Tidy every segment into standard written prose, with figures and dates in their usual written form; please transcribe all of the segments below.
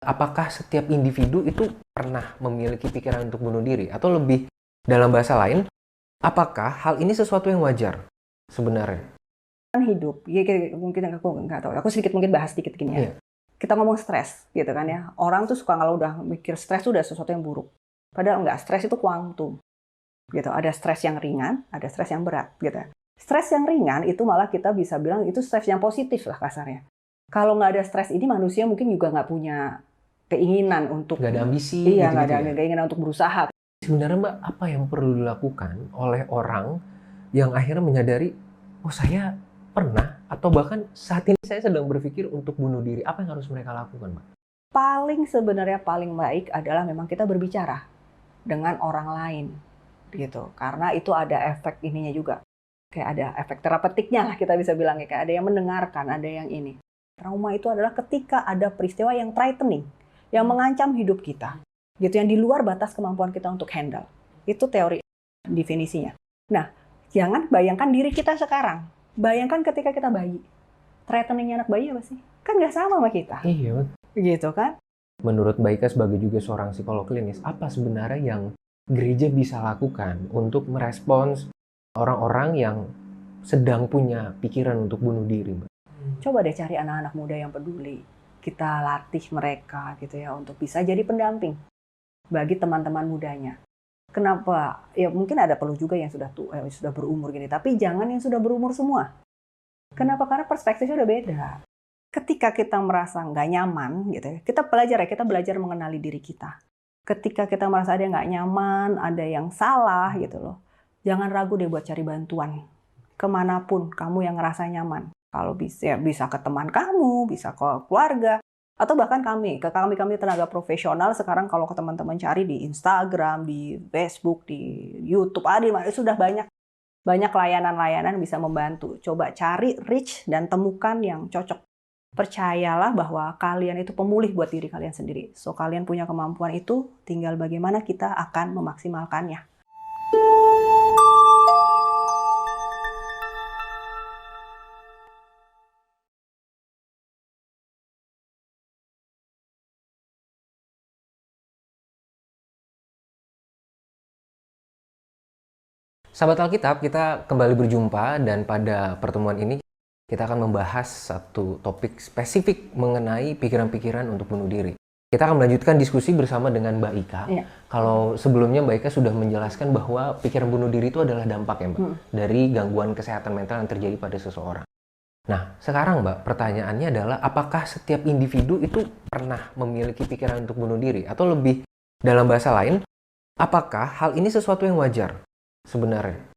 Apakah setiap individu itu pernah memiliki pikiran untuk bunuh diri? Atau lebih dalam bahasa lain, apakah hal ini sesuatu yang wajar sebenarnya? Kan hidup, ya mungkin aku nggak tahu, aku sedikit mungkin bahas sedikit gini ya. Iya. Kita ngomong stres gitu kan ya, orang tuh suka kalau udah mikir stres tuh udah sesuatu yang buruk. Padahal enggak, stres itu kuantum gitu. Ada stres yang ringan, ada stres yang berat gitu. Stres yang ringan itu malah kita bisa bilang itu stres yang positif lah kasarnya. Kalau nggak ada stres ini manusia mungkin juga nggak punya keinginan untuk Nggak ada ambisi iya nggak gitu-gitu ada ya? keinginan untuk berusaha. Sebenarnya Mbak, apa yang perlu dilakukan oleh orang yang akhirnya menyadari, oh saya pernah atau bahkan saat ini saya sedang berpikir untuk bunuh diri. Apa yang harus mereka lakukan, Mbak? Sebenarnya paling baik adalah memang kita berbicara dengan orang lain gitu, karena itu ada efek ininya juga, kayak ada efek terapeutiknya lah kita bisa bilang ya, kayak ada yang mendengarkan, ada yang ini. Trauma itu adalah ketika ada peristiwa yang threatening, yang mengancam hidup kita, gitu, yang di luar batas kemampuan kita untuk handle. Itu teori definisinya. Nah, jangan bayangkan diri kita sekarang. Bayangkan ketika kita bayi. Threateningnya anak bayi apa sih? Kan nggak sama sama kita. Iya. Gitu kan? Menurut Mbak Ika sebagai juga seorang psikolog klinis, apa sebenarnya yang gereja bisa lakukan untuk merespons orang-orang yang sedang punya pikiran untuk bunuh diri, Mbak? Coba deh cari anak-anak muda yang peduli. Kita latih mereka gitu ya untuk bisa jadi pendamping bagi teman-teman mudanya. Kenapa? Ya mungkin ada perlu juga yang sudah berumur gini, tapi jangan yang sudah berumur semua. Kenapa? Karena perspektifnya udah beda. Ketika kita merasa nggak nyaman gitu ya, kita belajar mengenali diri kita. Ketika kita merasa ada yang nggak nyaman, ada yang salah gitu loh, jangan ragu deh buat cari bantuan. Kemanapun kamu yang ngerasa nyaman. Kalau bisa, ya bisa ke teman kamu, bisa ke keluarga, atau bahkan kami tenaga profesional sekarang kalau ke teman-teman cari di Instagram, di Facebook, di YouTube, sudah banyak layanan-layanan bisa membantu. Coba cari, reach, dan temukan yang cocok. Percayalah bahwa kalian itu pemulih buat diri kalian sendiri. So, kalian punya kemampuan itu, tinggal bagaimana kita akan memaksimalkannya. Sahabat Alkitab, kita kembali berjumpa dan pada pertemuan ini kita akan membahas satu topik spesifik mengenai pikiran-pikiran untuk bunuh diri. Kita akan melanjutkan diskusi bersama dengan Mbak Ika. Iya. Kalau sebelumnya Mbak Ika sudah menjelaskan bahwa pikiran bunuh diri itu adalah dampak ya Mbak, dari gangguan kesehatan mental yang terjadi pada seseorang. Nah, sekarang Mbak, pertanyaannya adalah apakah setiap individu itu pernah memiliki pikiran untuk bunuh diri? Atau lebih dalam bahasa lain, apakah hal ini sesuatu yang wajar sebenarnya?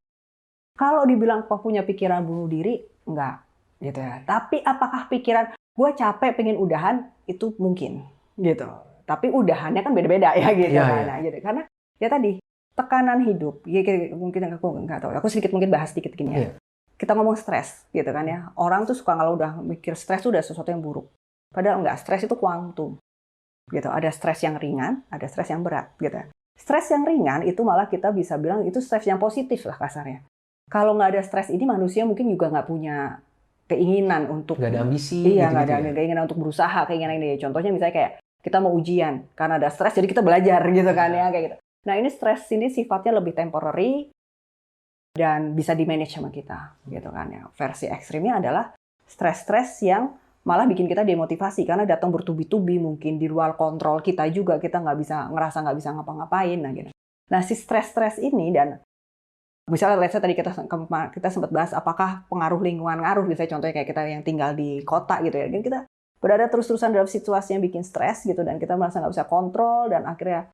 Kalau dibilang kok punya pikiran bunuh diri, enggak. Gitu ya. Tapi apakah pikiran, gue capek pengen udahan, itu mungkin. Gitu. Tapi udahannya kan beda-beda ya gitu Iya, kan. iya. Nah, gitu. Karena ya tadi, tekanan hidup. Ya, mungkin aku nggak tahu. Aku sedikit mungkin bahas sedikit gini ya. Iya. Kita ngomong stres gitu kan ya. Orang tuh suka kalau udah mikir stres tuh udah sesuatu yang buruk. Padahal enggak, stres itu kuantum. Gitu. Ada stres yang ringan, ada stres yang berat gitu. Stres yang ringan itu malah kita bisa bilang itu stres yang positif lah kasarnya. Kalau nggak ada stres ini manusia mungkin juga nggak punya keinginan untuk Nggak ada ambisi iya nggak gitu-gitu ada ya? keinginan untuk berusaha, keinginan ini. Contohnya misalnya kayak kita mau ujian karena ada stres jadi kita belajar gitu kan ya kayak gitu. Nah ini stres ini sifatnya lebih temporary dan bisa di manage sama kita gitu kan ya. Versi ekstrimnya adalah stres-stres yang malah bikin kita demotivasi karena datang bertubi-tubi, mungkin di luar kontrol kita juga, kita nggak bisa ngapa-ngapain nah gitu. Nah si stres-stres ini, dan misalnya let's say tadi kita sempat bahas apakah pengaruh lingkungan ngaruh, misalnya contohnya kayak kita yang tinggal di kota gitu ya, dan kita berada terus-terusan dalam situasi yang bikin stres gitu dan kita merasa nggak bisa kontrol dan akhirnya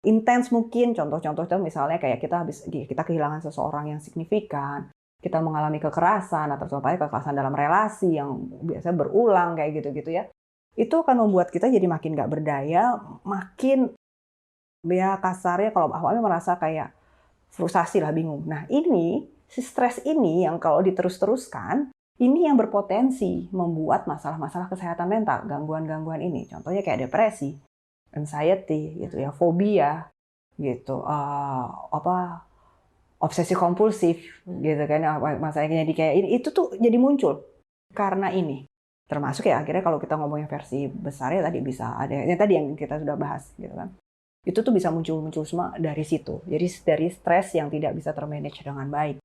intens mungkin. Contoh-contoh itu misalnya kayak kita kehilangan seseorang yang signifikan, kita mengalami kekerasan atau kekerasan dalam relasi yang biasanya berulang kayak gitu-gitu ya. Itu akan membuat kita jadi makin nggak berdaya, makin ya kasarnya kalau awalnya merasa kayak frustasi lah, bingung. Nah ini, si stres ini yang kalau diterus-teruskan, ini yang berpotensi membuat masalah-masalah kesehatan mental, gangguan-gangguan ini. Contohnya kayak depresi, anxiety, gitu ya, fobia, gitu, obsesi kompulsif, gitu kan, masalahnya jadi kayak ini, itu tuh jadi muncul karena ini. Termasuk ya akhirnya kalau kita ngomongin versi besarnya tadi bisa ada yang tadi yang kita sudah bahas gitu kan. Itu tuh bisa muncul semua dari situ. Jadi dari stres yang tidak bisa termanage dengan baik.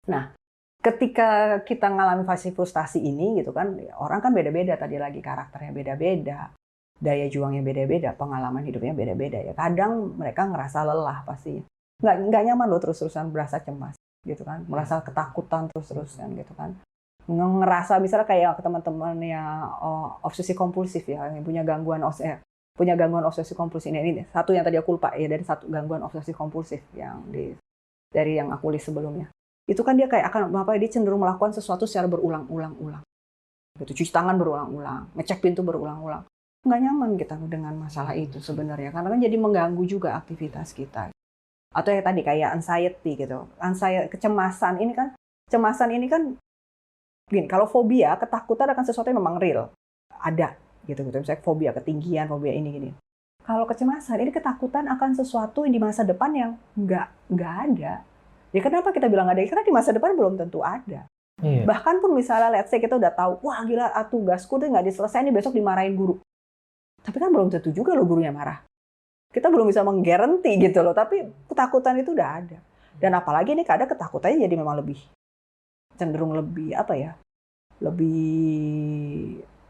Nah, ketika kita ngalamin fase frustasi ini gitu kan, orang kan beda-beda tadi lagi karakternya beda-beda, daya juangnya beda-beda, pengalaman hidupnya beda-beda ya. Kadang mereka ngerasa lelah pasti. Nggak nyaman loh terus-terusan berasa cemas gitu kan, merasa ketakutan terus-terusan gitu kan. Ngerasa misalnya kayak teman-teman yang obsesi kompulsif ya, yang punya gangguan obsesi kompulsif ini satu yang tadi aku lupa ya, dari satu gangguan obsesi kompulsif yang dari yang aku list sebelumnya. Itu kan dia kayak dia cenderung melakukan sesuatu secara berulang-ulang. Gitu, cuci tangan berulang-ulang, ngecek pintu berulang-ulang. Nggak nyaman kita dengan masalah itu sebenarnya, karena kan jadi mengganggu juga aktivitas kita. Atau ya tadi kayak anxiety gitu. Kecemasan ini kan gini, kalau fobia, ketakutan akan sesuatu yang memang real. Ada gitu. Misalnya fobia ketinggian, fobia ini gini. Kalau kecemasan, ini ketakutan akan sesuatu yang di masa depan yang nggak ada. Ya kenapa kita bilang ada? Karena di masa depan belum tentu ada. Iya. Bahkan pun misalnya let's say kita udah tahu, wah gila tugasku tuh nggak diselesaikan, ini besok dimarahin guru. Tapi kan belum tentu juga loh gurunya marah. Kita belum bisa menggaranti gitu loh, tapi ketakutan itu udah ada. Dan apalagi ini kadang ketakutannya jadi memang cenderung lebih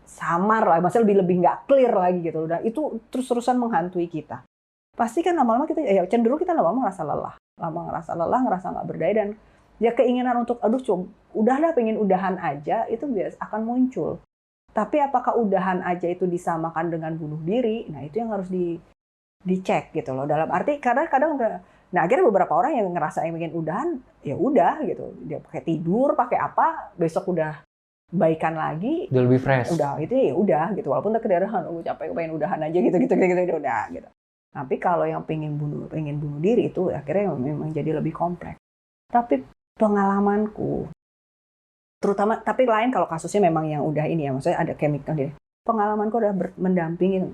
samar lah, maksudnya lebih nggak clear lagi gitu loh. Dan itu terus-terusan menghantui kita. Pasti kan lama-lama kita cenderung kita lama-lama ngerasa lelah, ngerasa nggak berdaya, dan ya keinginan untuk udahlah pengen udahan aja itu biasa akan muncul. Tapi apakah udahan aja itu disamakan dengan bunuh diri? Nah itu yang harus dicek gitu loh. Dalam arti kadang nah akhirnya beberapa orang yang ngerasa ingin udahan, ya udah gitu. Dia pakai tidur, pakai apa, besok udah baikan lagi. Udah lebih fresh. Udah itu ya udah gitu. Walaupun kedaerahan, capek pengen udahan aja gitu udah gitu. Tapi kalau yang pengen bunuh diri itu akhirnya memang jadi lebih kompleks. Tapi pengalamanku, terutama tapi lain kalau kasusnya memang yang udah ini ya, maksudnya ada chemical dia. Pengalamanku udah mendampingi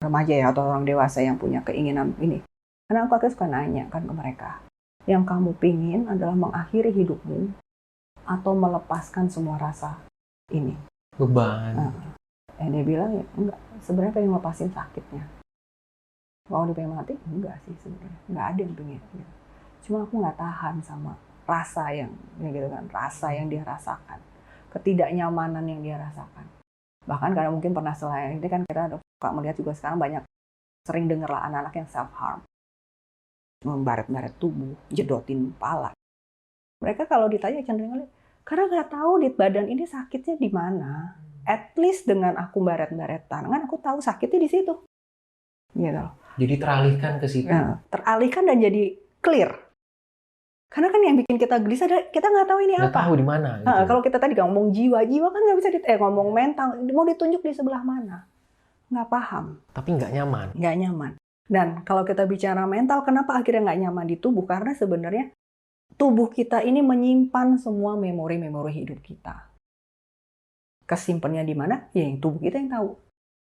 remaja ya atau orang dewasa yang punya keinginan ini. Karena aku akhirnya suka nanya kan ke mereka, yang kamu pingin adalah mengakhiri hidupmu atau melepaskan semua rasa ini? Beban. Dia bilang ya enggak, sebenarnya pengen lepasin sakitnya. Kalau dia pengen mati, enggak sih sebenarnya. Enggak ada yang pengen. Gitu. Cuma aku nggak tahan sama rasa yang gitu kan, rasa yang dia rasakan, ketidaknyamanan yang dia rasakan. Bahkan karena mungkin pernah selain ini kan kita suka melihat juga sekarang banyak sering dengar lah anak-anak yang self harm, membaret-baret tubuh, jedotin kepala. Mereka kalau ditanya cenderung karena nggak tahu di badan ini sakitnya di mana. At least dengan aku baret-baret tangan, aku tahu sakitnya di situ. Gitu. Jadi teralihkan ke situ. Nah, teralihkan dan jadi clear. Karena kan yang bikin kita gelisah, kita nggak tahu ini nggak apa. Tahu di mana. Gitu. Kalau kita tadi ngomong jiwa kan nggak bisa ngomong mental, mau ditunjuk di sebelah mana? Nggak paham. Tapi nggak nyaman. Nggak nyaman. Dan kalau kita bicara mental, kenapa akhirnya nggak nyaman di tubuh? Karena sebenarnya tubuh kita ini menyimpan semua memori-memori hidup kita. Kesimpannya di mana? Ya yang tubuh kita yang tahu.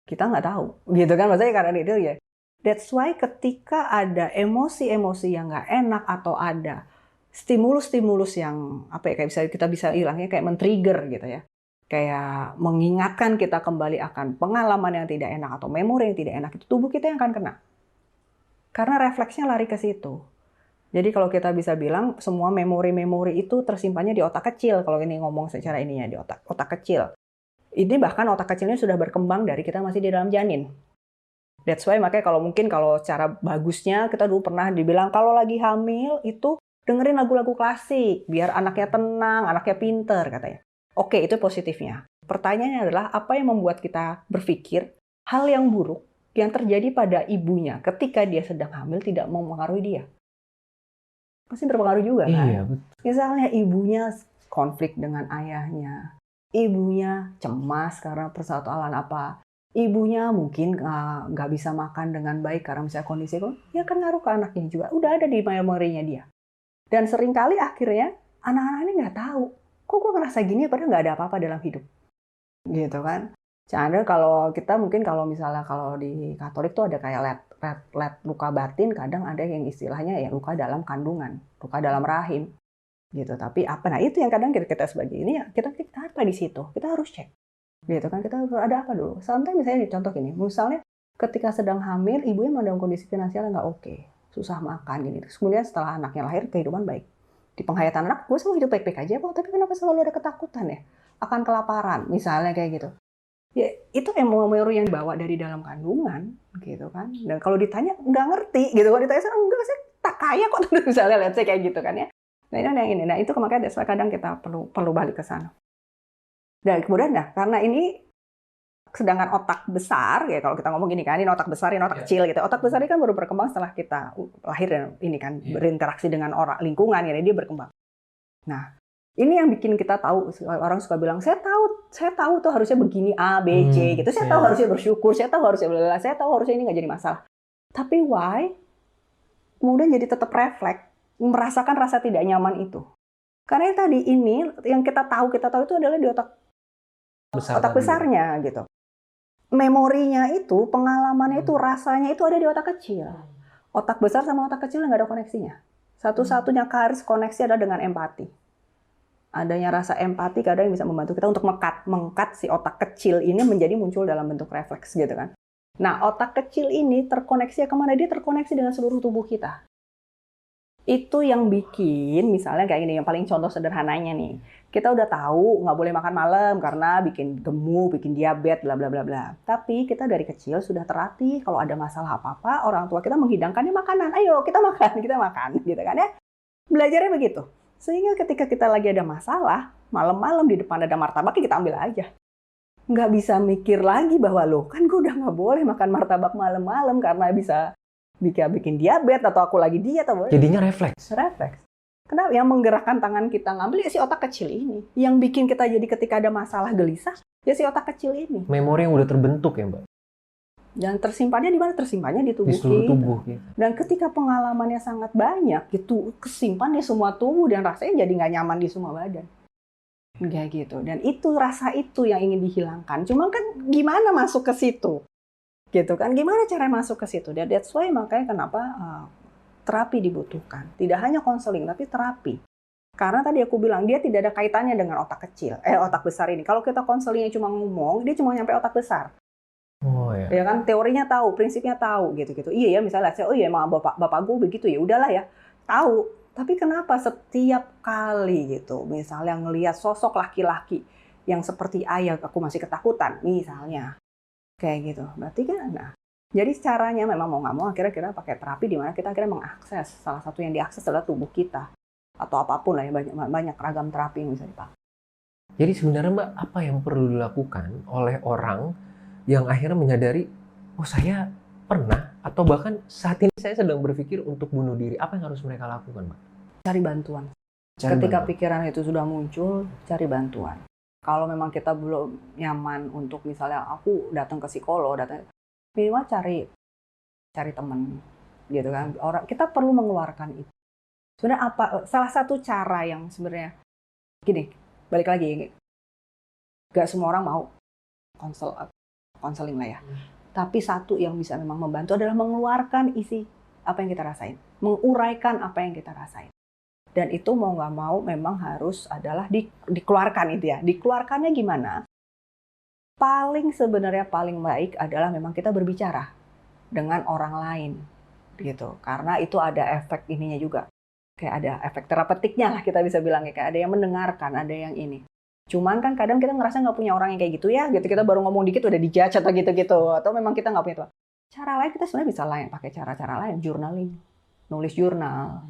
Kita nggak tahu. Gitu kan, maksudnya karena itu ya. That's why ketika ada emosi-emosi yang nggak enak atau ada stimulus-stimulus yang kayak kita bisa hilangnya kayak men-trigger gitu ya. Kayak mengingatkan kita kembali akan pengalaman yang tidak enak atau memori yang tidak enak, itu tubuh kita yang akan kena. Karena refleksnya lari ke situ. Jadi kalau kita bisa bilang semua memori-memori itu tersimpannya di otak kecil. Kalau ini ngomong secara ini ya, di otak kecil. Ini bahkan otak kecilnya sudah berkembang dari kita masih di dalam janin. That's why makanya kalau cara bagusnya kita dulu pernah dibilang kalau lagi hamil itu dengerin lagu-lagu klasik biar anaknya tenang, anaknya pinter katanya. Oke, itu positifnya. Pertanyaannya adalah apa yang membuat kita berpikir hal yang buruk yang terjadi pada ibunya ketika dia sedang hamil tidak mempengaruhi dia. Pasti berpengaruh juga kan? Iya, betul. Misalnya ibunya konflik dengan ayahnya, ibunya cemas karena persoalan apa, ibunya mungkin nggak bisa makan dengan baik karena misalnya kondisi itu, ya kan ngaruh ke anaknya juga. Udah ada di memorinya dia. Dan seringkali akhirnya anak-anak ini nggak tahu, kok gue ngerasa gini padahal nggak ada apa-apa dalam hidup. Gitu kan. Canda kalau kita mungkin kalau misalnya kalau di Katolik tuh ada kayak let luka batin, kadang ada yang istilahnya ya luka dalam kandungan, luka dalam rahim. Gitu. Tapi apa? Nah itu yang kadang kita sebagai ini ya kita apa di situ? Kita harus cek. Gitu kan, kita ada apa dulu? Sampai misalnya contoh gini, misalnya ketika sedang hamil, ibunya memang dalam kondisi finansial nggak oke, susah makan gini. Terus kemudian setelah anaknya lahir, kehidupan baik. Di penghayatan anak, gue selalu hidup baik-baik aja kok, tapi kenapa selalu ada ketakutan ya? Akan kelaparan, misalnya kayak gitu. Ya, itu memori yang dibawa dari dalam kandungan, gitu kan. Dan kalau ditanya, nggak ngerti, gitu. Kalau ditanya, enggak, saya tak kaya kok, misalnya, let's say kayak gitu kan ya. Nah, ini yang ini. Nah, itu makanya kadang kita perlu balik ke sana. Dan kemudian, karena ini sedangkan otak besar, ya kalau kita ngomong gini kan, ini otak besar, ini otak kecil gitu. Otak besar ini kan baru berkembang setelah kita lahir dan ini kan berinteraksi dengan orang lingkungan, ya dia berkembang. Nah, ini yang bikin kita tahu, orang suka bilang, saya tahu tuh harusnya begini A, B, C gitu. Saya tahu harusnya bersyukur, saya tahu harusnya blablabla, saya tahu harusnya ini nggak jadi masalah. Tapi why? Kemudian jadi tetap refleks, merasakan rasa tidak nyaman itu. Karena tadi ini yang kita tahu itu adalah di otak besarnya gitu. Memorinya itu, pengalamannya itu, rasanya itu ada di otak kecil. Otak besar sama otak kecil nggak ada koneksinya. Satu-satunya garis koneksi adalah dengan empati. Adanya rasa empati kadang yang bisa membantu kita untuk mengkat si otak kecil ini menjadi muncul dalam bentuk refleks gitu kan. Nah, otak kecil ini terkoneksi kemana? Dia terkoneksi dengan seluruh tubuh kita. Itu yang bikin, misalnya kayak gini, yang paling contoh sederhananya nih. Kita udah tahu nggak boleh makan malam karena bikin gemuk, bikin diabetes, bla bla bla bla. Tapi kita dari kecil sudah terlatih kalau ada masalah apa-apa, orang tua kita menghidangkannya makanan. Ayo kita makan, gitu kan ya. Belajarnya begitu. Sehingga ketika kita lagi ada masalah, malam-malam di depan ada martabak, kita ambil aja. Nggak bisa mikir lagi bahwa loh, kan gue udah nggak boleh makan martabak malam-malam karena bisa bikin diabetes atau aku lagi diet. Jadinya refleks. Kenapa? Yang menggerakkan tangan kita ngambil ya si otak kecil ini. Yang bikin kita jadi ketika ada masalah gelisah, ya si otak kecil ini. Memori yang udah terbentuk ya, Mbak? Dan tersimpannya di mana? Tersimpannya di tubuh seluruh kita. Tubuh gitu. Dan ketika pengalamannya sangat banyak, itu kesimpan di semua tubuh dan rasanya jadi nggak nyaman di semua badan. Kayak gitu. Dan itu rasa itu yang ingin dihilangkan. Cuma kan gimana masuk ke situ? Gitu kan? Gimana cara masuk ke situ? Dan that's why makanya kenapa terapi dibutuhkan. Tidak hanya konseling, tapi terapi. Karena tadi aku bilang, dia tidak ada kaitannya dengan otak kecil. Otak besar ini. Kalau kita konselingnya cuma ngomong, dia cuma nyampe otak besar. Oh ya. Ya kan, teorinya tahu, prinsipnya tahu, gitu-gitu. Iya ya, misalnya, oh iya emang bapak gue begitu ya, udahlah ya. Tahu. Tapi kenapa setiap kali gitu, misalnya ngelihat sosok laki-laki yang seperti ayah, aku masih ketakutan, misalnya. Kayak gitu. Berarti kan, jadi caranya memang mau nggak mau akhirnya kita pakai terapi di mana kita akhirnya mengakses. Salah satu yang diakses adalah tubuh kita. Atau apapun lah ya, banyak ragam terapi yang bisa dipakai. Jadi sebenarnya Mbak, apa yang perlu dilakukan oleh orang yang akhirnya menyadari, oh saya pernah, atau bahkan saat ini saya sedang berpikir untuk bunuh diri. Apa yang harus mereka lakukan, Mbak? Cari bantuan. Ketika pikiran itu sudah muncul, cari bantuan. Kalau memang kita belum nyaman untuk misalnya aku datang ke psikolog, minimal cari teman, gitu kan. Kita perlu mengeluarkan itu. Sebenarnya salah satu cara yang sebenarnya gini, balik lagi, nggak semua orang mau konseling lah ya. Tapi satu yang bisa memang membantu adalah mengeluarkan isi apa yang kita rasain, menguraikan apa yang kita rasain. Dan itu mau nggak mau memang harus adalah dikeluarkan itu ya. Dikeluarkannya gimana? Sebenarnya paling baik adalah memang kita berbicara dengan orang lain gitu, karena itu ada efek ininya juga, kayak ada efek terapeutiknya lah kita bisa bilang, kayak ada yang mendengarkan, ada yang ini. Cuman kan kadang kita ngerasa nggak punya orang yang kayak gitu ya, gitu, kita baru ngomong dikit udah dijudge atau gitu, atau memang kita nggak punya tuh. Cara lain kita sebenarnya bisa pakai cara-cara lain, journaling, nulis jurnal.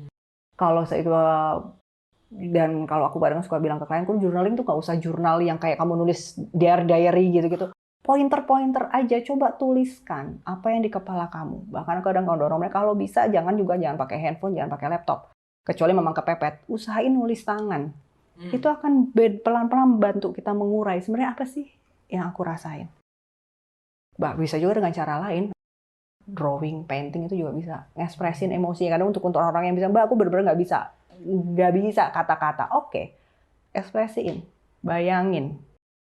Dan kalau aku kadang suka bilang ke klienku, journaling tuh nggak usah jurnal yang kayak kamu nulis diary gitu-gitu. Pointer-pointer aja, coba tuliskan apa yang di kepala kamu. Bahkan kadang kalau dorong mereka, kalau bisa jangan pakai handphone, jangan pakai laptop. Kecuali memang kepepet, usahain nulis tangan. Itu akan pelan-pelan membantu kita mengurai sebenarnya apa sih yang aku rasain. Bisa juga dengan cara lain. Drawing, painting itu juga bisa ngekspresin emosi. Kadang untuk orang-orang yang bisa, Mbak aku benar-benar nggak bisa kata-kata. Oke, ekspresiin, bayangin,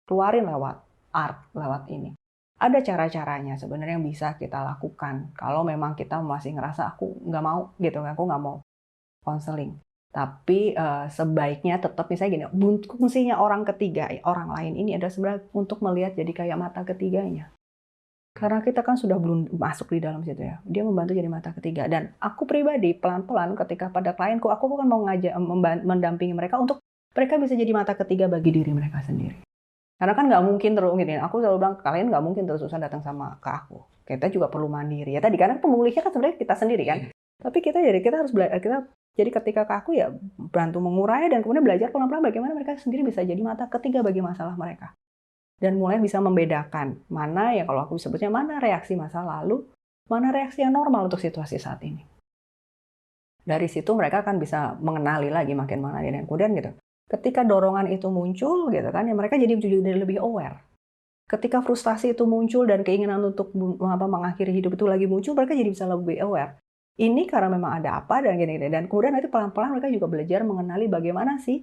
keluarin lewat art, lewat ini. Ada cara-caranya sebenarnya yang bisa kita lakukan. Kalau memang kita masih ngerasa aku nggak mau gitu, aku nggak mau konseling. Tapi sebaiknya tetap misalnya gini, fungsinya orang ketiga, orang lain ini adalah sebenarnya untuk melihat jadi kayak mata ketiganya. Karena kita kan sudah belum masuk di dalam situ ya. Dia membantu jadi mata ketiga. Dan aku pribadi pelan-pelan ketika pada klienku, aku bukan mau mendampingi mereka untuk mereka bisa jadi mata ketiga bagi diri mereka sendiri. Karena kan nggak mungkin terus gini. Aku selalu bilang kalian nggak mungkin terus-terusan datang sama ke aku. Kita juga perlu mandiri ya tadi. Karena pemulihnya kan sebenarnya kita sendiri kan. Tapi kita harus belajar. Jadi ketika ke aku ya bantu mengurai dan kemudian belajar pelan-pelan bagaimana mereka sendiri bisa jadi mata ketiga bagi masalah mereka. Dan mulai bisa membedakan mana ya kalau aku sebutnya mana reaksi masa lalu, mana reaksi yang normal untuk situasi saat ini. Dari situ mereka akan bisa mengenali lagi makin mana dan kemudian gitu. Ketika dorongan itu muncul gitu kan ya mereka jadi lebih aware. Ketika frustasi itu muncul dan keinginan untuk mengakhiri hidup itu lagi muncul, mereka jadi bisa lebih aware. Ini karena memang ada apa dan gini-gini. Dan kemudian nanti pelan-pelan mereka juga belajar mengenali bagaimana sih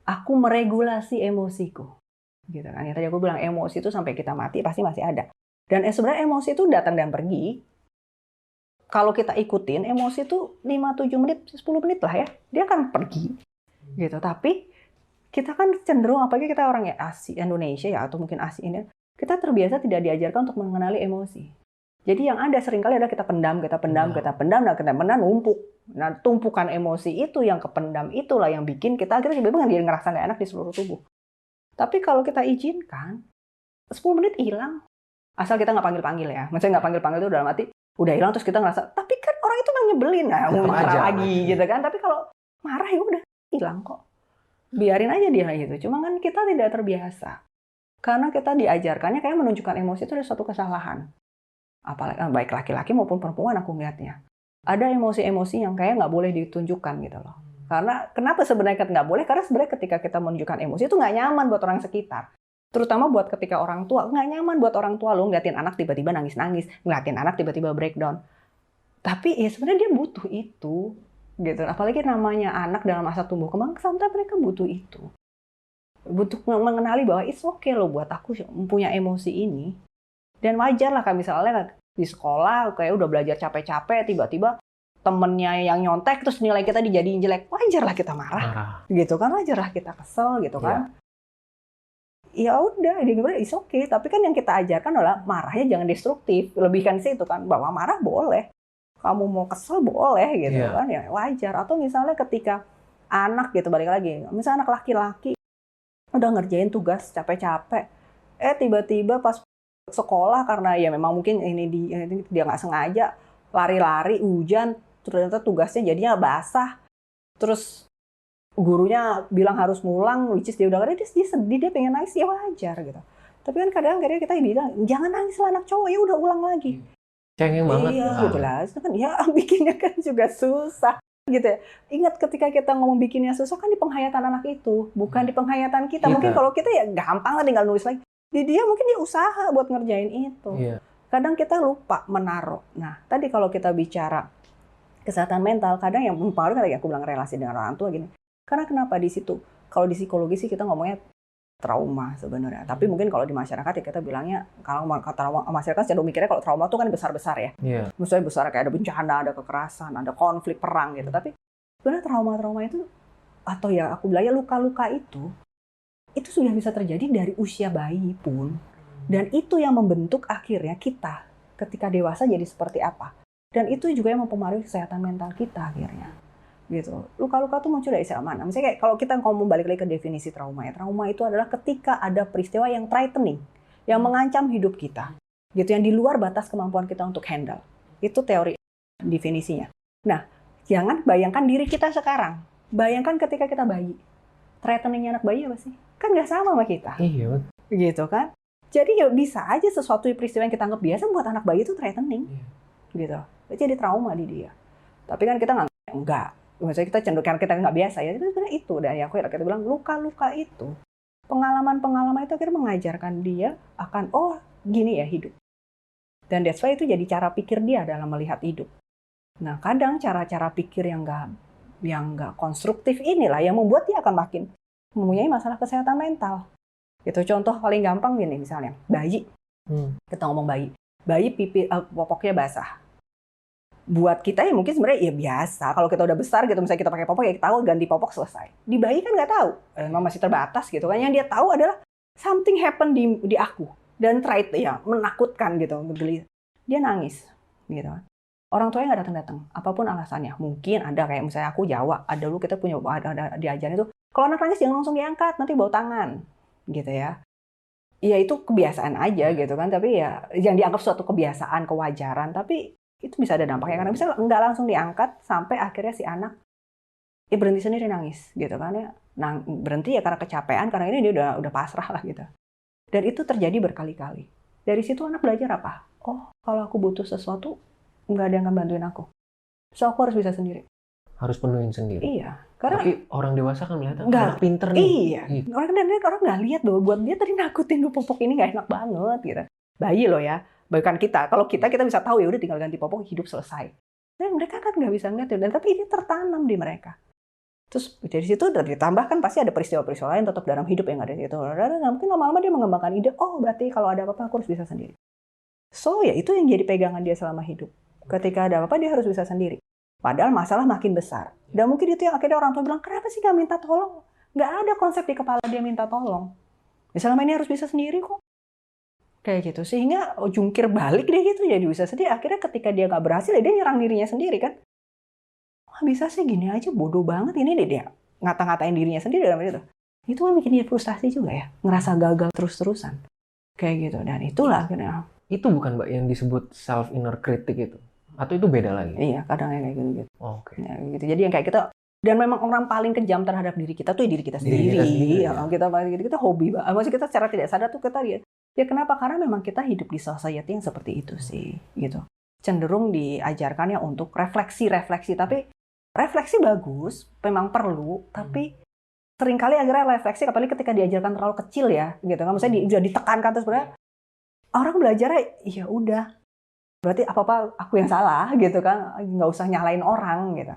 aku meregulasi emosiku. Gitu kan. Ya, tadi aku bilang emosi itu sampai kita mati pasti masih ada. Dan sebenarnya emosi itu datang dan pergi. Kalau kita ikutin, emosi itu 5-7 menit, 10 menit lah ya. Dia akan pergi. Gitu. Tapi kita kan cenderung, apalagi kita orang ya Asia, Indonesia ya, atau mungkin Asia ini, kita terbiasa tidak diajarkan untuk mengenali emosi. Jadi yang ada seringkali adalah kita pendam, dan numpuk. Nah, tumpukan emosi itu yang kependam itulah yang bikin kita akhirnya memang jadi ngerasa nggak enak di seluruh tubuh. Tapi kalau kita izinkan, 10 menit hilang. Asal kita nggak panggil-panggil ya. Maksudnya nggak panggil-panggil itu dalam arti, udah hilang terus kita ngerasa, tapi kan orang itu memang nyebelin. Nah, mau marah lagi gitu kan. Tapi kalau marah ya udah hilang kok. Biarin aja dia gitu. Cuma kan kita tidak terbiasa. Karena kita diajarkannya kayak menunjukkan emosi itu adalah suatu kesalahan. Apalagi baik laki-laki maupun perempuan aku melihatnya. Ada emosi-emosi yang kayak nggak boleh ditunjukkan gitu loh. Karena kenapa sebenarnya nggak boleh? Karena sebenarnya ketika kita menunjukkan emosi itu nggak nyaman buat orang sekitar. Terutama buat ketika orang tua. Nggak nyaman buat orang tua lo ngeliatin anak tiba-tiba nangis-nangis. Ngeliatin anak tiba-tiba breakdown. Tapi ya sebenarnya dia butuh itu. Gitu. Apalagi namanya anak dalam masa tumbuh kembang. Sampai mereka butuh itu. Butuh mengenali bahwa it's okay loh buat aku punya emosi ini. Dan wajar lah kan misalnya di sekolah kayak udah belajar capek-capek tiba-tiba temennya yang nyontek terus nilai kita dijadiin jelek, wajar lah kita marah. Gitu kan, wajar lah kita kesel gitu kan. Ya udah, it's okay. Tapi kan yang kita ajarkan adalah marahnya jangan destruktif. Lebihkan sih itu kan bahwa marah boleh. Kamu mau kesel boleh gitu kan ya wajar. Atau misalnya ketika anak gitu balik lagi, misalnya anak laki-laki udah ngerjain tugas capek-capek, tiba-tiba pas sekolah karena ya memang mungkin ini dia nggak sengaja lari-lari hujan ternyata tugasnya jadinya basah terus gurunya bilang harus ngulang which is dia udah dia sedih dia pengen nangis ya wajar gitu tapi kan kadang-kadang kita bilang jangan nangis lah anak cowok ya udah ulang lagi cengeng banget gitu lah itu kan ya bikinnya kan juga susah gitu ya. Ingat ketika kita ngomong bikinnya susah kan di penghayatan anak itu bukan di penghayatan kita. Mungkin kalau kita ya gampang lah tinggal nulis lagi. Dia mungkin dia usaha buat ngerjain itu. Kadang kita lupa menaruh. Nah, tadi kalau kita bicara kesehatan mental, kadang yang mempengaruhi tadi aku bilang relasi dengan orang tua gini. Karena kenapa di situ? Kalau di psikologi sih kita ngomongnya trauma sebenarnya. Tapi mungkin kalau di masyarakat ya kita bilangnya kalau trauma masyarakat cenderung mikirnya kalau trauma itu kan besar-besar ya. Misalnya besar kayak ada bencana, ada kekerasan, ada konflik perang gitu. Tapi sebenarnya trauma-trauma itu atau ya aku bilangnya luka-luka itu sudah bisa terjadi dari usia bayi pun. Dan itu yang membentuk akhirnya kita ketika dewasa jadi seperti apa. Dan itu juga yang mempengaruhi kesehatan mental kita akhirnya. Gitu. Luka-luka itu muncul dari sel mana? Misalnya kayak kalau kita ngomong balik lagi ke definisi trauma ya. Trauma itu adalah ketika ada peristiwa yang threatening, yang mengancam hidup kita. Gitu, yang di luar batas kemampuan kita untuk handle. Itu teori definisinya. Nah, jangan bayangkan diri kita sekarang. Bayangkan ketika kita bayi. Threatening-nya anak bayi apa sih? Kan nggak sama kita. Iya. Gitu kan? Jadi ya bisa aja sesuatu peristiwa yang kita anggap biasa buat anak bayi itu threatening. Gitu. Jadi trauma di dia. Tapi kan kita nggak. Maksudnya kita cenderung karena kita nggak biasa ya. Itu sebenarnya itu. Dan ya aku kita bilang luka-luka itu. Pengalaman-pengalaman itu akhirnya mengajarkan dia akan, oh gini ya hidup. Dan that's why itu jadi cara pikir dia dalam melihat hidup. Nah kadang cara-cara pikir yang nggak konstruktif inilah yang membuat dia akan makin mempunyai masalah kesehatan mental. Gitu. Contoh paling gampang gini misalnya, bayi. Kita ngomong bayi pipi popoknya basah. buat kita ya mungkin sebenarnya ya biasa. Kalau kita udah besar gitu, misalnya kita pakai popok ya kita tahu ganti popok selesai. Di bayi kan nggak tahu, emang masih terbatas gitu kan. Yang dia tahu adalah something happen di aku dan try ya menakutkan gitu, dia nangis gitu kan. Orang tuanya nggak datang-datang, apapun alasannya. Mungkin ada kayak misalnya aku Jawa, ada dulu kita punya ada diajarin itu kalau anak nangis jangan langsung diangkat, nanti bau tangan gitu ya. Ya itu kebiasaan aja gitu kan, tapi ya yang dianggap suatu kebiasaan, kewajaran, tapi itu bisa ada dampaknya karena bisa nggak langsung diangkat sampai akhirnya si anak berhenti sendiri nangis gitu kan ya. Berhenti ya karena kecapean, karena ini dia udah pasrah lah gitu. Dan itu terjadi berkali-kali. Dari situ anak belajar apa? Oh, kalau aku butuh sesuatu nggak ada yang akan bantuin aku. So aku harus bisa sendiri. Harus penuhin sendiri. Iya, karena tapi orang dewasa kan melihat anak pinter nih. Iya, gitu. Orang nggak lihat bahwa buat dia tadi nakutin popok ini nggak enak banget gitu. Bayi loh ya. Bahkan kita, kalau kita bisa tahu ya udah tinggal ganti popok hidup selesai. Dan mereka kan nggak bisa ngeliat dan tapi ini tertanam di mereka. Terus dari situ ditambahkan pasti ada peristiwa-peristiwa lain tetap dalam hidup yang ada di situ. Dan mungkin lama-lama dia mengembangkan ide, oh berarti kalau ada apa-apa aku harus bisa sendiri. So ya itu yang jadi pegangan dia selama hidup. Ketika ada apa-apa dia harus bisa sendiri. Padahal masalah makin besar. Dan mungkin itu yang akhirnya orang tua bilang, kenapa sih nggak minta tolong? Nggak ada konsep di kepala dia minta tolong. Selama ini harus bisa sendiri kok. Kayak gitu. Sehingga jungkir balik deh gitu. Jadi bisa sendiri. Akhirnya ketika dia nggak berhasil, dia nyerang dirinya sendiri kan. Wah bisa sih gini aja, bodoh banget. Ini deh dia ngata-ngatain dirinya sendiri dalam itu. Itu kan bikin dia frustasi juga ya. Ngerasa gagal terus-terusan. Kayak gitu. Dan itulah akhirnya. Itu bukan Mbak yang disebut self inner critic itu? Atau itu beda lagi? Iya, kadang kayak gitu. Oke. Ya, gitu. Jadi yang kayak kita, dan memang orang paling kejam terhadap diri kita tuh diri kita sendiri. Ya. Kita hobi banget. Maksudnya kita secara tidak sadar tuh kita lihat. Ya kenapa? Karena memang kita hidup di society yang seperti itu sih, gitu. Cenderung diajarkannya untuk refleksi. Tapi refleksi bagus, memang perlu. Tapi seringkali akhirnya refleksi, apalagi ketika diajarkan terlalu kecil ya, gitu kan. Maksudnya sudah ditekankan terus sebenarnya orang belajarnya ya udah. Berarti apa-apa aku yang salah gitu kan, nggak usah nyalain orang gitu.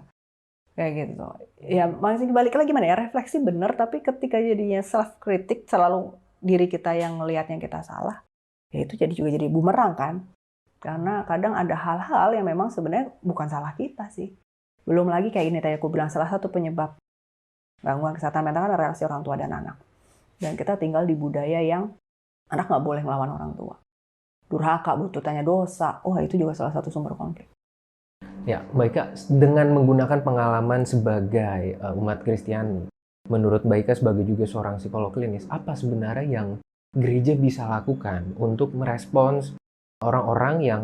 Kayak gitu. Ya maksudnya balik lagi gimana ya, refleksi bener, tapi ketika jadinya self-kritik, selalu diri kita yang ngelihat yang kita salah, ya itu jadi bumerang kan. Karena kadang ada hal-hal yang memang sebenarnya bukan salah kita sih. Belum lagi kayak ini tadi aku bilang, salah satu penyebab gangguan kesehatan mental kan relasi orang tua dan anak. Dan kita tinggal di budaya yang anak nggak boleh melawan orang tua. Durhaka, bertanya dosa, itu juga salah satu sumber konflik. Ya, Mbak Ika, dengan menggunakan pengalaman sebagai umat Kristiani, menurut Mbak Ika sebagai juga seorang psikolog klinis, apa sebenarnya yang gereja bisa lakukan untuk merespons orang-orang yang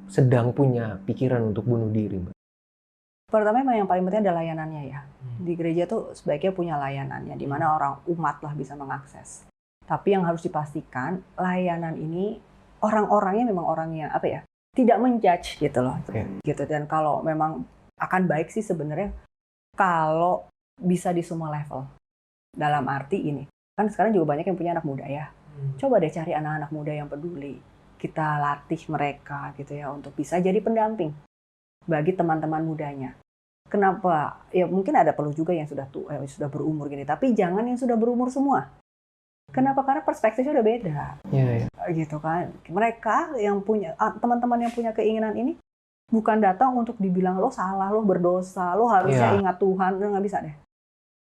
sedang punya pikiran untuk bunuh diri, Mbak? Pertama memang yang paling penting adalah layanannya ya. Di gereja tuh sebaiknya punya layanannya, di mana orang umat lah bisa mengakses. Tapi yang harus dipastikan, layanan ini orang-orangnya memang orangnya tidak menjudge gitu loh. Gitu. Dan kalau memang akan baik sih sebenarnya kalau bisa di semua level. Dalam arti ini, kan sekarang juga banyak yang punya anak muda ya. Coba deh cari anak-anak muda yang peduli. Kita latih mereka gitu ya untuk bisa jadi pendamping bagi teman-teman mudanya. Kenapa? Ya mungkin ada perlu juga yang sudah berumur gini, tapi jangan yang sudah berumur semua. Kenapa? Karena perspektifnya udah beda. Yeah. Gitu kan. Mereka yang punya, teman-teman yang punya keinginan ini bukan datang untuk dibilang lo salah, lo berdosa, lo harusnya ingat Tuhan, lo nggak bisa deh.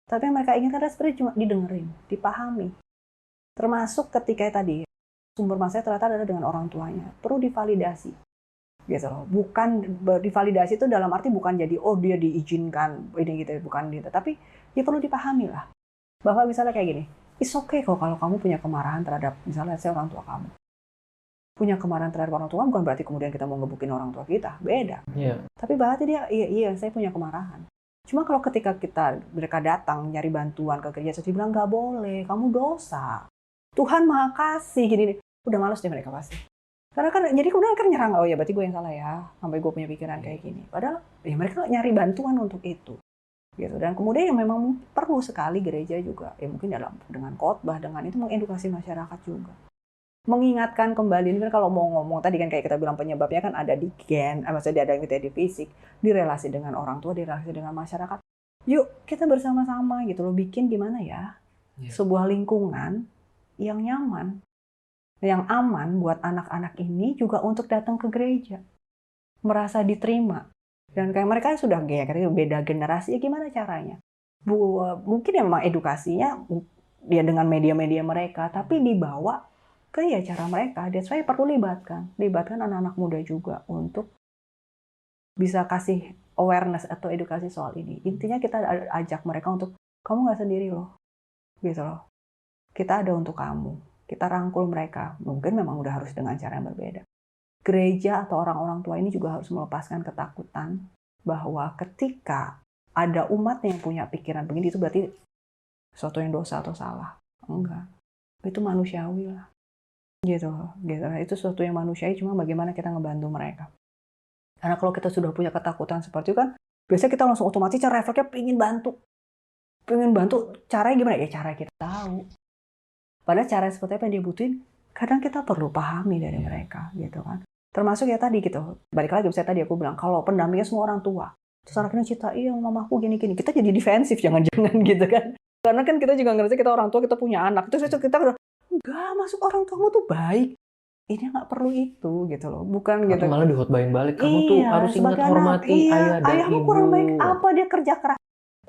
Tapi yang mereka inginkan adalah sebenarnya cuma didengerin, dipahami. Termasuk ketika tadi sumber masalahnya ternyata adalah dengan orang tuanya. Perlu divalidasi. Gitu loh. Bukan divalidasi itu dalam arti bukan jadi dia diizinkan ini gitu, bukan gitu. Tapi dia perlu dipahami lah. Bahwa misalnya kayak gini, it's okay kok kalau kamu punya kemarahan terhadap misalnya orang tua kamu. Punya kemarahan terhadap orang tua bukan berarti kemudian kita mau ngebukin orang tua kita, beda. Yeah. Tapi berarti dia iya saya punya kemarahan. Cuma kalau ketika mereka datang nyari bantuan ke gereja, terus dibilang nggak boleh, kamu dosa. Tuhan Maha Kasih gini, udah males deh mereka pasti. Karena kan jadi kemudian kan nyerang, ya berarti gue yang salah ya, sampai gue punya pikiran kayak gini. Padahal ya mereka nyari bantuan untuk itu. Gitu. Dan kemudian yang memang perlu sekali gereja juga, ya mungkin dengan khotbah, dengan itu mengedukasi masyarakat juga. Mengingatkan kembali, ini kan kalau mau ngomong tadi kan kayak kita bilang penyebabnya kan ada di gen, maksudnya ada di fisik, di relasi dengan orang tua, di relasi dengan masyarakat. Yuk kita bersama-sama gitu loh, bikin gimana ya, sebuah lingkungan yang nyaman, yang aman buat anak-anak ini juga untuk datang ke gereja. merasa diterima. Dan kayak mereka sudah beda generasi, ya gimana caranya? Mungkin ya memang edukasinya ya dengan media-media mereka, tapi dibawa ke ya cara mereka. That's why perlu libatkan anak-anak muda juga untuk bisa kasih awareness atau edukasi soal ini. Intinya kita ajak mereka untuk, kamu nggak sendiri loh, gitu loh. Kita ada untuk kamu. Kita rangkul mereka. Mungkin memang udah harus dengan cara yang berbeda. Gereja atau orang-orang tua ini juga harus melepaskan ketakutan bahwa ketika ada umat yang punya pikiran begini, itu berarti sesuatu yang dosa atau salah. Enggak. Itu manusiawi lah. Gitu. Itu sesuatu yang manusiawi, cuma bagaimana kita ngebantu mereka. Karena kalau kita sudah punya ketakutan seperti itu kan, biasanya kita langsung otomatis refleksnya pengen bantu. Pengen bantu, caranya gimana? Ya cara kita tahu. Padahal cara seperti apa yang dia butuhin, kadang kita perlu pahami dari mereka, gitu kan. Termasuk ya tadi gitu, balik lagi misalnya tadi aku bilang, kalau pendampingnya semua orang tua, terus anaknya cerita, iya mamaku gini-gini, kita jadi defensif, jangan-jangan gitu kan. Karena kan kita juga ngerasa kita orang tua, kita punya anak, terus kita udah, enggak, masuk orang tuamu tuh baik. Ini nggak perlu itu, gitu loh. Bukan atau gitu. malah dihotbain balik, kamu tuh harus ingat hormati ayah dan ayahmu ibu. kurang baik apa, dia kerja keras.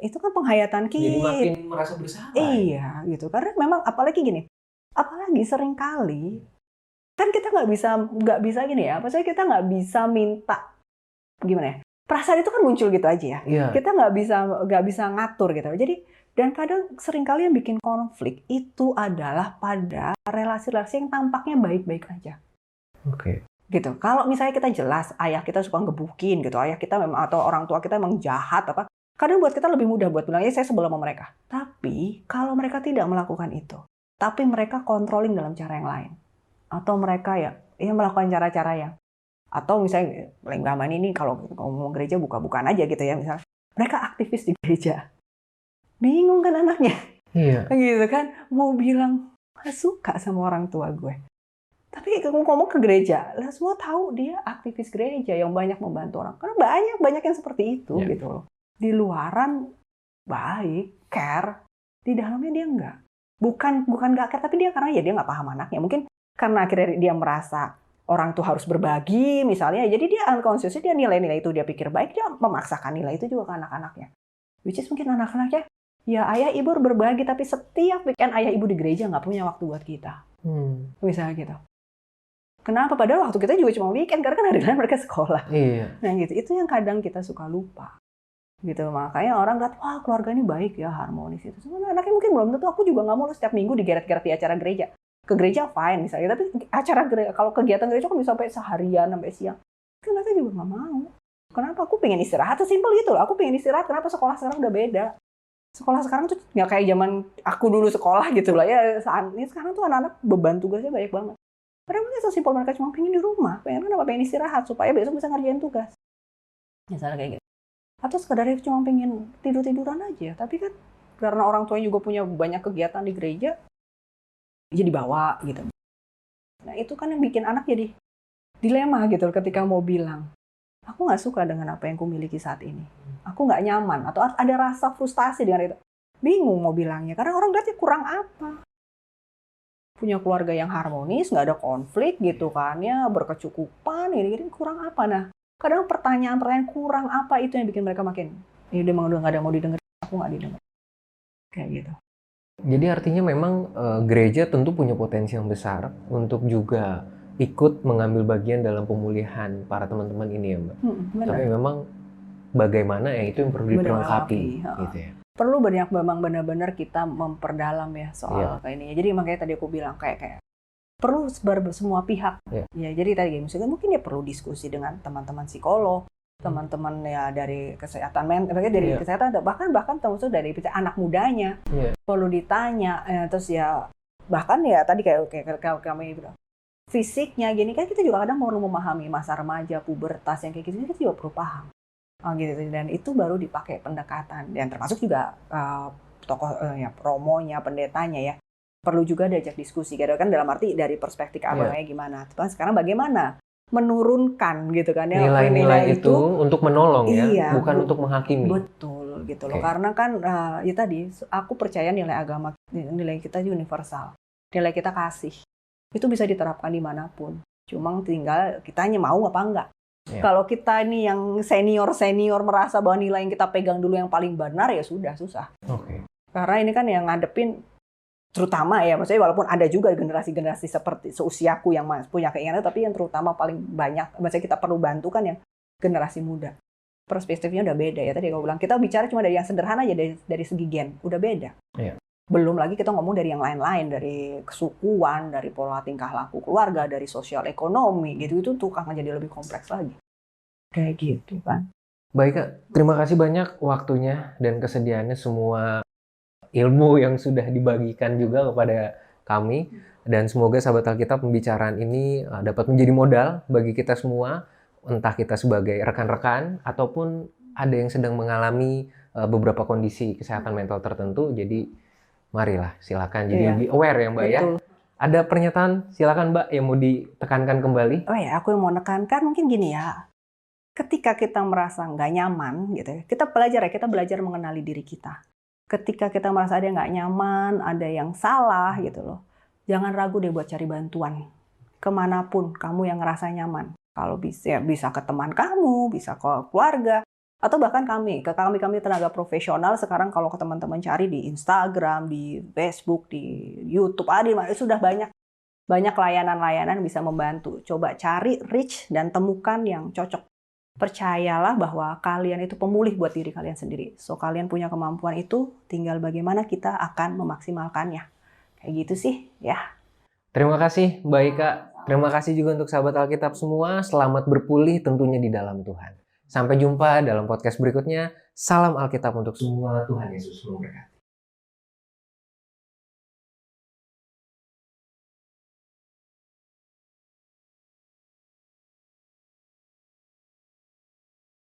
Itu kan penghayatan kita. Jadi makin merasa bersalah. Iya, gitu. Karena memang apalagi gini, apalagi seringkali kan kita nggak bisa gini ya. Maksudnya kita nggak bisa minta gimana ya? Perasaan itu kan muncul gitu aja ya. Iya. Kita nggak bisa ngatur gitu. Jadi dan kadang seringkali yang bikin konflik itu adalah pada relasi-relasi yang tampaknya baik-baik aja. Oke. Gitu. Kalau misalnya kita jelas ayah kita suka ngebukin gitu, ayah kita memang atau orang tua kita memang jahat apa, kadang buat kita lebih mudah buat bilang, ya saya sebel sama mereka. Tapi kalau mereka tidak melakukan itu, tapi mereka controlling dalam cara yang lain, atau mereka ya melakukan cara-cara yang, atau misalnya paling gampang ini kalau ngomong gereja buka-bukaan aja gitu ya, misalnya mereka aktivis di gereja, bingung kan anaknya, Iya. gitu kan, mau bilang gak suka sama orang tua gue. Tapi ngomong ke gereja, lah semua tahu dia aktivis gereja yang banyak membantu orang. Karena banyak yang seperti itu gitu loh. Di luaran baik, care, di dalamnya dia enggak. Bukan enggak care, tapi dia karena ya dia nggak paham anaknya. Mungkin karena akhirnya dia merasa orang tuh harus berbagi misalnya, jadi dia unconsciously dia nilai-nilai itu dia pikir baik, dia memaksakan nilai itu juga ke anak-anaknya. Which is mungkin anak-anaknya, ya ayah ibu berbagi, tapi setiap weekend ayah ibu di gereja nggak punya waktu buat kita. Misalnya gitu. Kenapa? Padahal waktu kita juga cuma weekend, karena kan hari lain mereka sekolah. Iya. Nah gitu, itu yang kadang kita suka lupa. Gitu, makanya orang lihat, wah keluarga ini baik ya, harmonis itu. Sebenarnya anaknya mungkin belum tentu, aku juga nggak mau setiap minggu digeret-geret di acara gereja. Ke gereja fine misalnya, tapi acara gereja, kalau kegiatan gereja kan bisa sampai seharian, sampai siang. Kan mereka juga nggak mau. Kenapa? Aku pengen istirahat, sesimpel gitu loh. Aku pengen istirahat, kenapa sekolah sekarang udah beda. Sekolah sekarang tuh nggak kayak zaman aku dulu sekolah gitu lah ya. Saat ini sekarang tuh anak-anak beban tugasnya banyak banget. Padahal mereka sesimpel mereka cuma pengen di rumah, pengen istirahat supaya besok bisa ngerjain tugas. Misalnya kayak gitu. Atau sekedar cuma pengen tidur-tiduran aja. Tapi kan karena orang tuanya juga punya banyak kegiatan di gereja, jadi dibawa gitu. Nah itu kan yang bikin anak jadi dilema gitu ketika mau bilang, aku nggak suka dengan apa yang ku miliki saat ini. Aku nggak nyaman. Atau ada rasa frustasi dengan itu. Bingung mau bilangnya. Karena orang lihatnya kurang apa. Punya keluarga yang harmonis, nggak ada konflik gitu kan ya, berkecukupan, ini kurang apa? Nah, kadang pertanyaan-pertanyaan kurang apa itu yang bikin mereka makin, ya dia udah nggak ada mau didengar, aku nggak didengar. Kayak gitu. Jadi artinya memang gereja tentu punya potensi yang besar untuk juga ikut mengambil bagian dalam pemulihan para teman-teman ini ya Mbak. Tapi memang bagaimana ya itu yang perlu diperlengkapi gitu ya. Perlu memang benar-benar kita memperdalam ya soal kayak ini. Jadi makanya tadi aku bilang kayak perlu semua pihak. Ya jadi tadi misalnya mungkin ya perlu diskusi dengan teman-teman psikolog, teman-teman ya dari kesehatan mental, dari kesehatan bahkan termasuk dari anak mudanya. Perlu ditanya terus ya bahkan ya tadi kayak kami bilang fisiknya gini kan kita juga kadang perlu memahami masa remaja, pubertas yang kayak gitu kita juga perlu paham. Gitu, dan itu baru dipakai pendekatan dan termasuk juga tokoh ya promonya, pendetanya ya perlu juga diajak diskusi kan dalam arti dari perspektif agamanya gimana. Sekarang bagaimana menurunkan gitu kan ya nilai-nilai itu untuk menolong bukan untuk menghakimi. Betul gitu loh. Karena kan ya tadi aku percaya nilai agama, nilai kita universal, nilai kita kasih itu bisa diterapkan dimanapun. Cuma tinggal kitanya mau apa enggak. Iya. Kalau kita ini yang senior merasa bahwa nilai yang kita pegang dulu yang paling benar, ya sudah, susah. Oke. Karena ini kan yang ngadepin, terutama ya, maksudnya walaupun ada juga generasi-generasi seperti seusiaku yang punya keinginan, tapi yang terutama paling banyak, maksudnya kita perlu bantu kan yang generasi muda. Perspektifnya udah beda ya. Tadi aku bilang, kita bicara cuma dari yang sederhana aja, dari segi gen, udah beda. Iya. Belum lagi kita ngomong dari yang lain-lain, dari kesukuan, dari pola tingkah laku keluarga, dari sosial ekonomi, gitu. Itu tuh akan jadi lebih kompleks lagi. Kayak gitu kan. Baik Kak, terima kasih banyak waktunya dan kesediaannya, semua ilmu yang sudah dibagikan juga kepada kami. Dan semoga sahabat Alkitab, pembicaraan ini dapat menjadi modal bagi kita semua, entah kita sebagai rekan-rekan ataupun ada yang sedang mengalami beberapa kondisi kesehatan mental tertentu. Jadi marilah, silakan jadi lebih aware ya Mbak. Betul. Ya. Ada pernyataan, silakan Mbak yang mau ditekankan kembali. Oh ya, aku yang mau nekankan mungkin gini ya. Ketika kita merasa nggak nyaman, gitu ya, kita belajar mengenali diri kita. Ketika kita merasa ada yang nggak nyaman, ada yang salah gitu loh, jangan ragu deh buat cari bantuan. Kemanapun kamu yang ngerasa nyaman. Kalau bisa ke teman kamu, bisa ke keluarga, atau bahkan kami tenaga profesional sekarang kalau ke teman-teman cari di Instagram, di Facebook, di YouTube, sudah banyak layanan-layanan bisa membantu. Coba cari, reach, dan temukan yang cocok. Percayalah bahwa kalian itu pemulih buat diri kalian sendiri. So, kalian punya kemampuan itu, tinggal bagaimana kita akan memaksimalkannya. Kayak gitu sih, ya. Terima kasih Mbak Ika. Terima kasih juga untuk sahabat Alkitab semua. Selamat berpulih tentunya di dalam Tuhan. Sampai jumpa dalam podcast berikutnya. Salam Alkitab untuk semua. Tuhan Yesus memberkati.